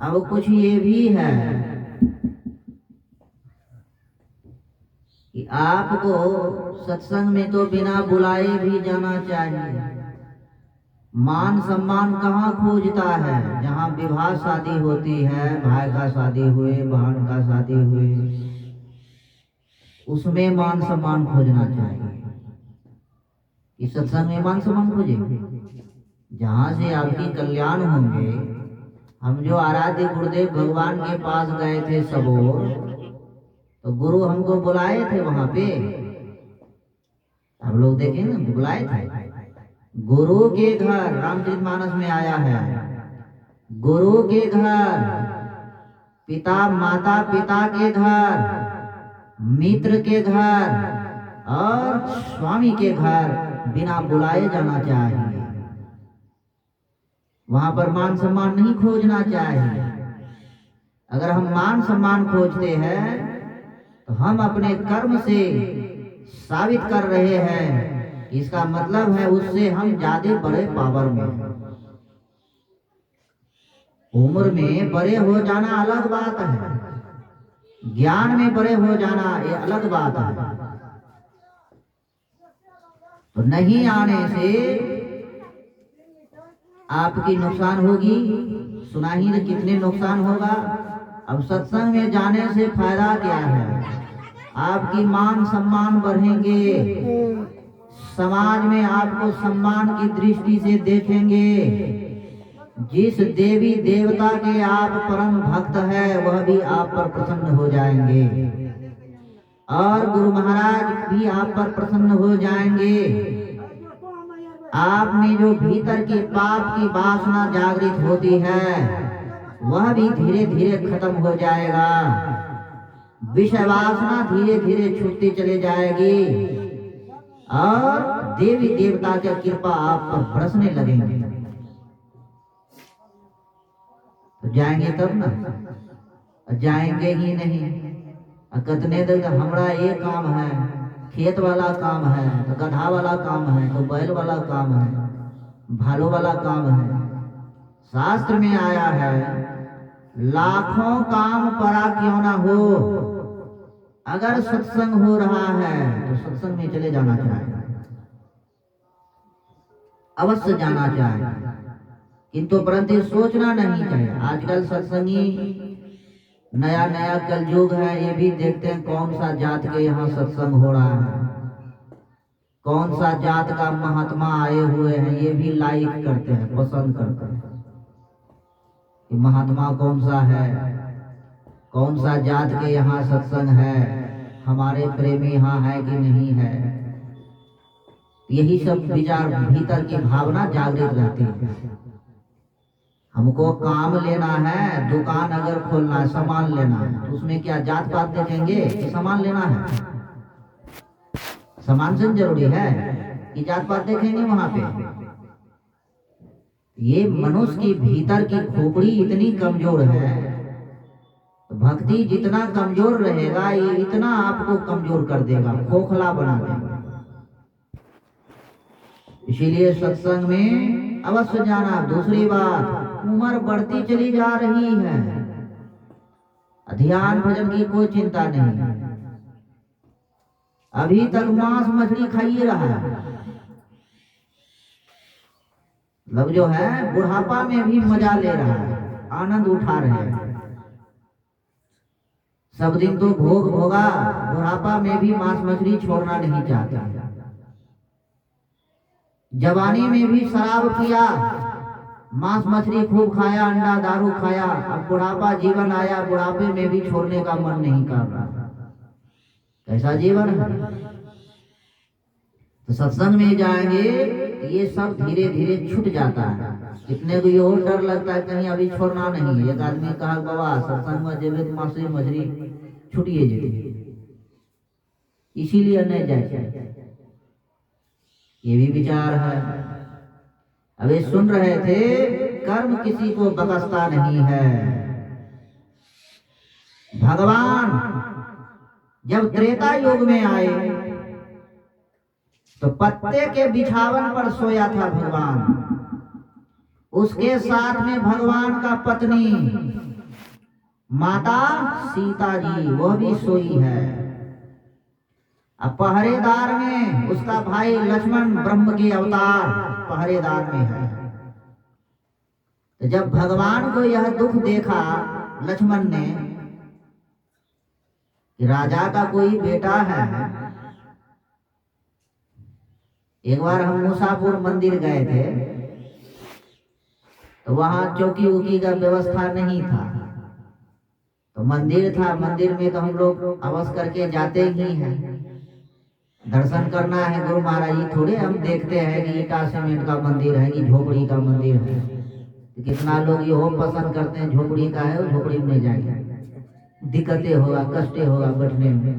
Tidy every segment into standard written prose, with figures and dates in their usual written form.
अब कुछ ये भी है कि आपको सत्संग में तो बिना बुलाए भी जाना चाहिए। मान सम्मान कहाँ खोजता है? जहाँ विवाह शादी होती है, भाई का शादी हुए, बहन का शादी हुए, उसमें मान सम्मान खोजना चाहिए। इस सत्संग में मान सम्मान खोजे जहाँ से आपकी कल्याण होंगे। हम जो आराध्य गुरुदेव भगवान के पास गए थे सबोर, तो गुरु हमको बुलाए थे वहां पे। आप लोग देखें ना, बुलाए थे। गुरु के घर रामचरितमानस में आया है, गुरु के घर, पिता माता पिता के घर, मित्र के घर और स्वामी के घर बिना बुलाए जाना चाहिए। वहां पर मान सम्मान नहीं खोजना चाहिए। अगर हम मान सम्मान खोजते हैं तो हम अपने कर्म से साबित कर रहे हैं। इसका मतलब है उससे हम ज्यादा बड़े पावर में हैं। उम्र में बड़े हो जाना अलग बात है, ज्ञान में बड़े हो जाना ये अलग बात है। तो नहीं आने से आपकी नुकसान होगी। सुना ही ना कितने नुकसान होगा। अब सत्संग में जाने से फायदा क्या है? आपकी मान सम्मान बढ़ेंगे, समाज में आपको सम्मान की दृष्टि से देखेंगे। जिस देवी देवता के आप परम भक्त है वह भी आप पर प्रसन्न हो जाएंगे और गुरु महाराज भी आप पर प्रसन्न हो जाएंगे। आप में जो भीतर के पाप की वासना जागृत होती है वह भी धीरे धीरे खत्म हो जाएगा। विषय वासना धीरे धीरे छूटती चली जाएगी और देवी देवता की कृपा आप पर बरसने लगेंगे। तो जाएंगे तब ना, जाएंगे ही नहीं। कतने दिन हमारा ये काम है, खेत वाला काम है, तो गधा वाला काम है, तो बैल वाला काम है, भालो वाला काम है। शास्त्र में आया है लाखों काम परा क्यों ना हो, अगर सत्संग हो रहा है तो सत्संग में चले जाना चाहिए, अवश्य जाना चाहिए। किंतु परंतु सोचना नहीं चाहिए। आजकल सत्संगी नया नया कलयुग है, ये भी देखते हैं कौन सा जात के यहाँ सत्संग हो रहा है, कौन सा जात का महात्मा आए हुए हैं, ये भी लाइक करते हैं, पसंद करते हैं कि महात्मा कौन सा है, कौन सा जात के यहाँ सत्संग है, हमारे प्रेमी यहाँ है कि नहीं है। यही सब विचार भीतर की भावना जागृत रहती है। हमको काम लेना है, दुकान अगर खोलना है, सामान लेना है, तो उसमें क्या जात पात देखेंगे कि सामान लेना है? सामान से जरूरी है कि जात पात देखेंगे वहां पे? ये मनुष्य की भीतर की खोपड़ी इतनी कमजोर है, तो भक्ति जितना कमजोर रहेगा ये इतना आपको कमजोर कर देगा, खोखला बना देगा। इसीलिए सत्संग में अवश्य जाना। दूसरी बात, उम्र बढ़ती चली जा रही है, ध्यान भजन की कोई चिंता नहीं। अभी तक मांस मछली खाइए रहा है, मतलब जो है बुढ़ापा में भी मजा ले रहा है, आनंद उठा रहे हैं। सब दिन तो भोग भोगा, बुढ़ापा में भी मांस मछली छोड़ना नहीं चाहता। जवानी में भी शराब पिया, मांस मछली खूब खाया, अंडा दारू खाया, अब बुढ़ापा जीवन आया, बुढ़ापे में भी छोड़ने का मन नहीं कर रहा। कैसा जीवन है? तो सत्संग में जाएंगे ये सब धीरे धीरे छूट जाता है। कितने को ये और डर लगता है कहीं अभी छोड़ना नहीं। एक आदमी कहा बाबा सत्संग में जेबे तो मांस मछली छूटिए जेबे, इसीलिए नहीं जाए, ये भी विचार है। अभी सुन रहे थे कर्म किसी को बकसता नहीं है। भगवान जब त्रेता युग में आए तो पत्ते के बिछावन पर सोया था भगवान। उसके साथ में भगवान का पत्नी माता सीता जी वो भी सोई है। अब पहरेदार में उसका भाई लक्ष्मण ब्रह्म के अवतार पहरेदार में है। तो जब भगवान को यह दुख देखा लक्ष्मण ने कि राजा का कोई बेटा है। एक बार हम मूसापुर मंदिर गए थे तो वहां चौकी उकी का व्यवस्था नहीं था। तो मंदिर था, मंदिर में तो हम लोग अवश्य करके जाते ही हैं, दर्शन करना है गुरु महाराज जी। थोड़े हम देखते हैं कि ईटा सीमेंट का मंदिर है कि झोपड़ी का मंदिर है। तो कितना लोग ये हो पसंद करते हैं झोपड़ी का है, झोपड़ी में जाएंगे, दिक्कतें होगा, कष्टे होगा बैठने में।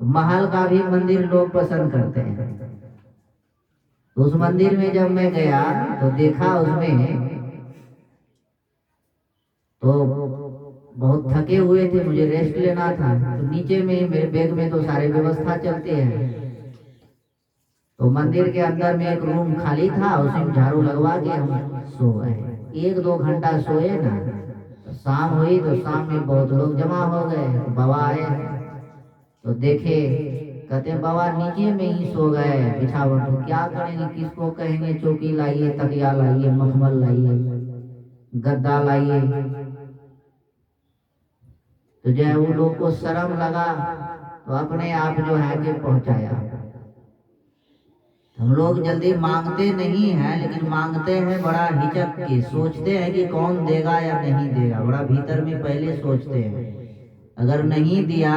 तो महल का भी मंदिर लोग पसंद करते हैं। तो उस मंदिर में जब मैं गया तो देखा उसमें तो बहुत थके हुए थे, मुझे रेस्ट लेना था। तो नीचे में मेरे बैग में तो सारे व्यवस्था चलते हैं। तो मंदिर के अंदर में एक रूम खाली था, उसमें झाड़ू लगवा के हम सो गए। 1-2 घंटा सोए ना, तो शाम हुई तो शाम में बहुत लोग जमा हो गए। बाबा आए तो देखे, कहते बाबा नीचे में ही सो गए बिछावन। तो क्या करेंगे, किसको कहेंगे चौकी लाइए, तकिया लाइए, मखमल लाइए, गद्दा लाइए। तो जो है वो लोग को शर्म लगा तो अपने आप जो है कि पहुंचाया। हम लोग जल्दी मांगते नहीं हैं, लेकिन मांगते हैं बड़ा हिचक के, सोचते हैं कि कौन देगा या नहीं देगा, बड़ा भीतर में पहले सोचते हैं। अगर नहीं दिया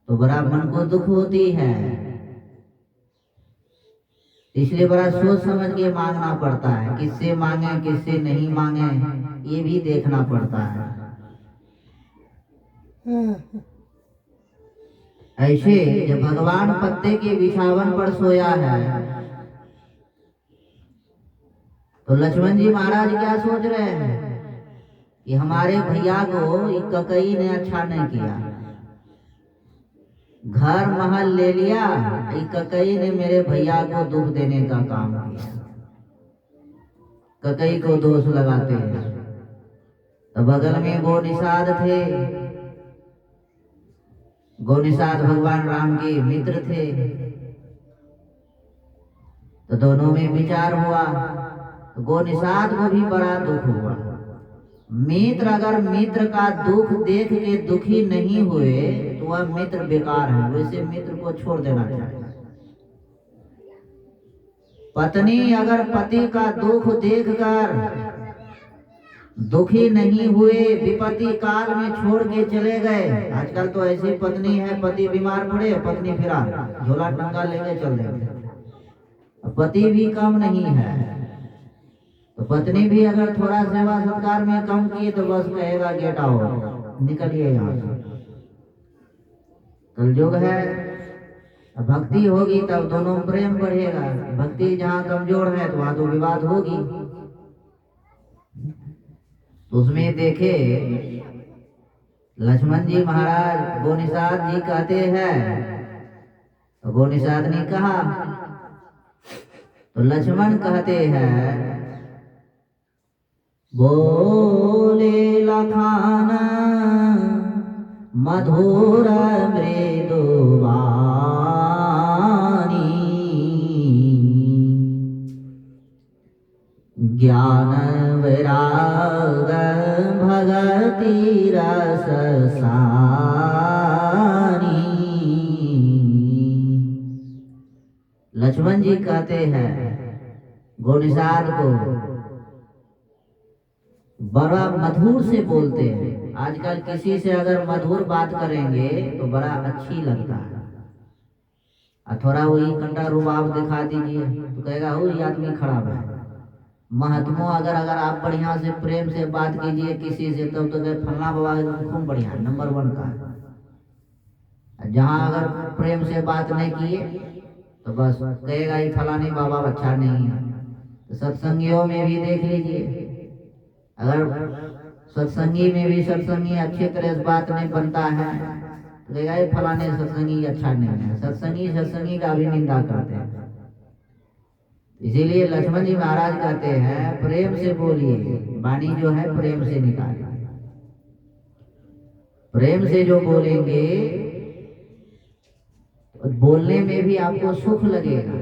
तो बड़ा मन को दुख होती है। इसलिए बड़ा सोच समझ के मांगना पड़ता है, किससे मांगे किससे नहीं मांगे ये भी देखना पड़ता है। ऐसे जब भगवान पत्ते के बिछावन पर सोया है तो लक्ष्मण जी महाराज क्या सोच रहे हैं कि हमारे भैया को एक ककई ने अच्छा नहीं किया, घर महल ले लिया, एक ककई ने मेरे भैया को दुख देने का काम किया। ककई को दोष लगाते हैं। तो बगल में गो निषाद थे, गौनिषाद भगवान राम के मित्र थे। तो दोनों में विचार हुआ। तो गौनिषाद को भी बड़ा दुख हुआ। मित्र अगर मित्र का दुख देख के दुखी नहीं हुए तो वह मित्र बेकार है, वैसे मित्र को छोड़ देना चाहिए। पत्नी अगर पति का दुख देखकर दुखी नहीं हुए, विपत्ति काल में छोड़ के चले गए। आजकल तो ऐसी पत्नी है, पति बीमार पड़े पत्नी फिरा झोला टंगा लेके चल देंगे। पति भी कम नहीं है, तो पत्नी भी अगर थोड़ा सेवा सत्कार में कम की तो बस कहेगा गेट आउट, निकलिए यहाँ से। कलयुग है। भक्ति होगी तब दोनों प्रेम बढ़ेगा। भक्ति जहाँ कमजोर है तो वहां तो विवाद होगी। तो उसमें देखे लक्ष्मण जी महाराज गौनिषाद जी कहते हैं, तो गौनिषाद ने कहा तो लक्ष्मण कहते हैं, बोले लखान मधुर मृदु वाणी, ज्ञान वैराग भगति रस सानी। लक्ष्मण जी कहते हैं गौनिषाद को, बड़ा मधुर से बोलते हैं। आजकल किसी से अगर मधुर बात करेंगे तो बड़ा अच्छी लगता है। और थोड़ा वही कंटा रुबाब दिखा दीजिए तो कहेगा वो ये आदमी खराब है। महात्मो अगर आप बढ़िया से प्रेम से बात कीजिए किसी से तब तो फलना बाबा खूब बढ़िया नंबर 1 का है। जहाँ अगर प्रेम से बात नहीं किए तो बस कहेगा ये फलाने बाबा अच्छा नहीं है। तो सत्संगियों में भी देख लीजिए, अगर सत्संगी में भी सत्संगी अच्छी तरह से बात नहीं बनता है तो कहेगा ये फलाने सत्संगी अच्छा नहीं है। सत्संगी का भी निंदा करते हैं। इसीलिए लक्ष्मण जी महाराज कहते हैं प्रेम से बोलिए, वाणी जो है प्रेम से निकालिए। प्रेम से जो बोलेंगे तो बोलने में भी आपको सुख लगेगा,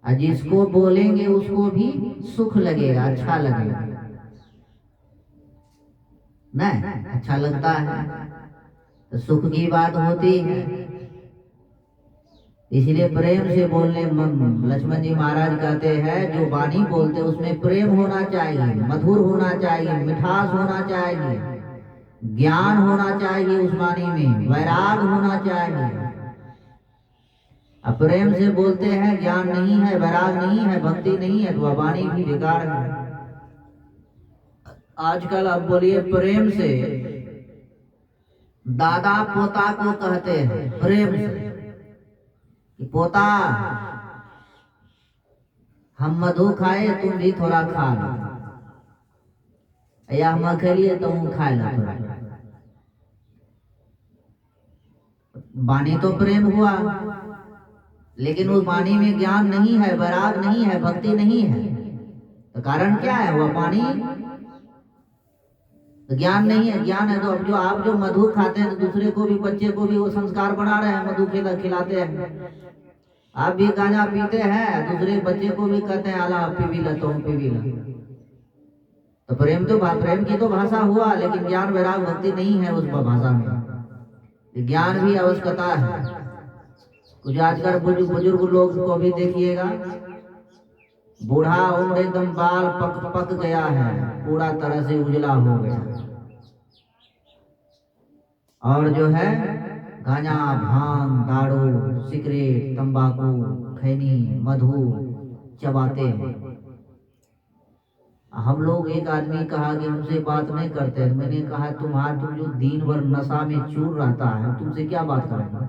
और जिसको बोलेंगे उसको भी सुख लगेगा, अच्छा लगेगा। नहीं अच्छा लगता है तो सुख की बात होती है। इसलिए प्रेम से बोलने लक्ष्मण जी महाराज कहते हैं जो वाणी बोलते उसमें प्रेम होना चाहिए, मधुर होना चाहिए, मिठास होना चाहिए, ज्ञान होना चाहिए, उस वाणी में वैराग होना चाहिए। अब प्रेम से बोलते हैं, ज्ञान नहीं है, वैराग नहीं है, भक्ति नहीं है, तो वह वाणी भी बेकार है। आजकल अब बोलिए प्रेम से दादा पोता को कहते हैं प्रेम से कि पोता हम मधु खाए तुम भी थोड़ा खा लो, या हम अकेले तुम खा लो थोड़ा। वाणी तो प्रेम हुआ, लेकिन उस वाणी में ज्ञान नहीं है, वैराग नहीं है, भक्ति नहीं है। तो कारण क्या है? वह वाणी तो ज्ञान नहीं है। ज्ञान है तो अब जो आप जो मधु खाते हैं तो दूसरे को भी, बच्चे को भी वो संस्कार बना रहे हैं, मधु खिलाते हैं। आप भी गांजा पीते हैं, दूसरे बच्चे को भी कहते हैं आला पी भी ला, तुम पी भी ला। तो प्रेम तो प्रेम की तो भाषा हुआ, लेकिन ज्ञान वैराग भक्ति नहीं है उस भाषा में। ज्ञान भी आवश्यकता है। कुछ आजकल बुजुर्ग लोग को भी देखिएगा, बूढ़ा उम्र एकदम बाल पक गया है, पूरा तरह से उजला हो गया, और जो है गांजा, भांग, दारू, सिगरेट, तंबाकू, खैनी, मधु चबाते हैं। हम लोग, एक आदमी कहा कि हमसे बात नहीं करते। मैंने कहा तुम जो दिन भर नशा में चूर रहता है, तुमसे क्या बात करेंगे?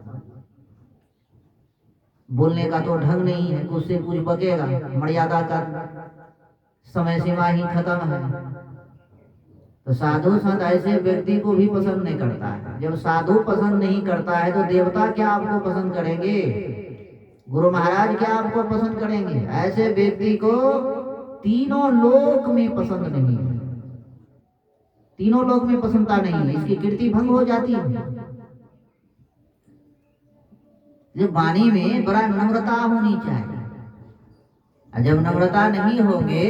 बोलने का तो ढंग नहीं है, कुछ से कुछ बकेगा, मर्यादा का समय सीमा ही खत्म है। तो साधु संत ऐसे व्यक्ति को भी पसंद नहीं करता है। जब साधु पसंद नहीं करता है तो देवता क्या आपको पसंद करेंगे? गुरु महाराज क्या आपको पसंद करेंगे? ऐसे व्यक्ति को तीनों लोक में पसंद नहीं है, तीनों लोक में पसंदता नहीं है, इसकी कीर्ति भंग हो जाती है। जब वाणी में बड़ा नम्रता होनी चाहिए, जब नम्रता नहीं होंगे